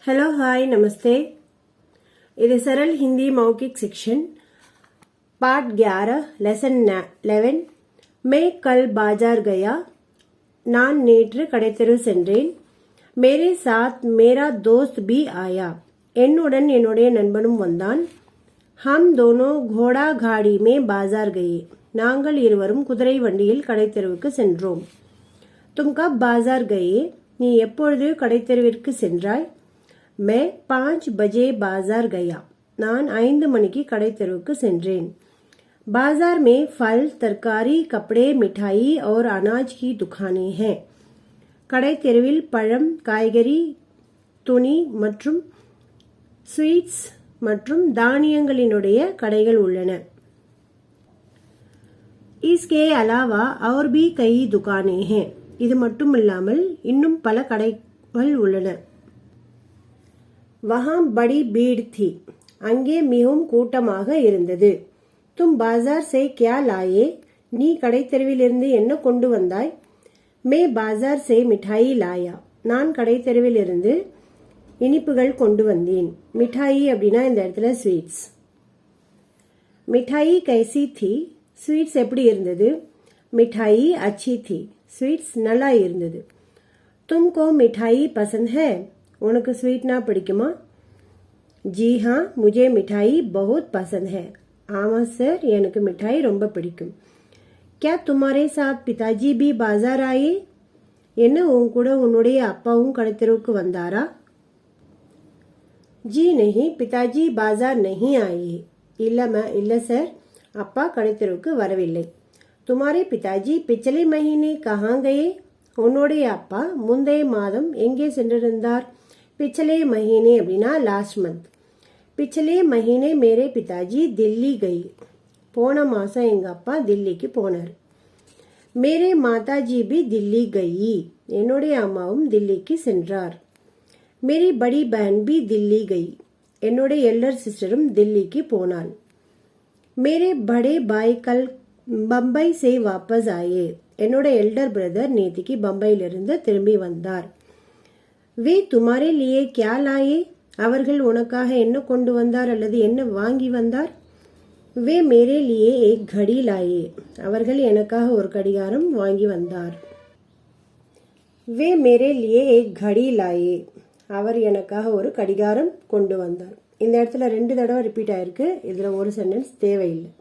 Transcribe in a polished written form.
Hello hi नमस्ते। இது सरल हिंदी मौखिक सेक्शन पार्ट 11 लेसन 11। मैं कल बाजार गया। நான் நேற்று கடைத்தெரு சென்றேன்। मेरे साथ मेरा दोस्त भी आया। என்னுடன் என்னுடைய நண்பனும் வந்தான்। हम दोनों घोड़ा गाड़ी में बाजार गए। நாங்கள் இருவரும் குதிரை வண்டியில் கடைத்தெருவுக்கு சென்றோம்। तुम कब बाजार गए? நீ எப்பொழுது கடைத்தெருவிற்கு சென்றாய்? मैं 5 बजे बाजार गया। நான் 5 மணிக்கு கடைத்தெருவுக்கு சென்றேன்। बाजार में फल, तरकारी, कपड़े, मिठाई और अनाज की दुकानें हैं। கடைத்தெருவில் பழம், காய்கறி, துணி மற்றும் ஸ்வீட்ஸ் மற்றும் தானியங்களினுடைய கடைகள் உள்ளன। इसके अलावा और भी कई दुकानें हैं। இது மட்டுமில்லாமல் இன்னும் பல கடைகள் உள்ளன। वहां बड़ी भीड़ थी। அங்கே மிகவும் கூட்டமாக இருந்தது। तुम बाजार से क्या लाए? நீ கடைத்தெருவிலிருந்து என்ன கொண்டு வந்தாய்? मैं बाजार से मिठाई लाया। நான் கடைத்தெருவிலிருந்து இனிப்புகள் கொண்டு வந்தேன்। மிட்டாய் அப்படின்னா இந்த இடத்துல ஸ்வீட்ஸ்। மிட்டாई कैसी थी? ஸ்வீட்ஸ் எப்படி இருந்தது? மிட்டாई अच्छी थी। ஸ்வீட்ஸ் நல்லா இருந்தது। तुमको मिठाई पसंद है? உனக்கு ஸ்வீட்னா பிடிக்குமா? जी हाँ, मुझे मिठाई बहुत पसंद है। ஆமா சார், எனக்கு மிட்டாய் ரொம்ப பிடிக்கும்। क्या तुम्हारे साथ पिताजी भी बाजार आए? என்ன உன் கூட உன்னுடைய அப்பாவும் கடைத்தெருவுக்கு வந்தாரா? जी नहीं, पिताजी बाजार नहीं आए। இல்ல சார், அப்பா கடைத்தெருவுக்கு வரவில்லை। तुम्हारे पिताजी पिछले महीने कहाँ गए? உன்னுடைய அப்பா முந்தைய மாதம் எங்கே சென்றிருந்தார்? पिछले महीने அப்படின்னா லாஸ்ட் மந்த்। पिछले महीने मेरे पिताजी दिल्ली गए। போன மாசம் எங்க அப்பா தில்லிக்கு போனார்। मेरे माताजी भी दिल्ली गई। என்னுடைய அம்மாவும் தில்லிக்கு சென்றார்। मेरी बड़ी बहन भी दिल्ली गई। என்னுடைய எல்டர் சிஸ்டரும் தில்லிக்கு போனாள்। मेरे बड़े भाई कल बम्बई से वापस आए। என்னுடைய எல்டர் பிரதர் நேத்திக்கு பம்பையிலிருந்து திரும்பி வந்தார்। वे तुम्हारे लिए क्या लाए? அவர்கள் உனக்காக என்ன கொண்டு வந்தார் அல்லது என்ன வாங்கி வந்தார்? वे मेरे लिए एक घड़ी लाए। அவர்கள் எனக்காக ஒரு கடிகாரம் வாங்கி வந்தார்। वे मेरे लिए एक घड़ी लाए। அவர் எனக்காக ஒரு கடிகாரம் கொண்டு வந்தார்। இந்த இடத்துல 2 தடவை ரிப்பீட் ஆயிருக்கு। இதுல ஒரு சென்டென்ஸ் தேவையில்லை।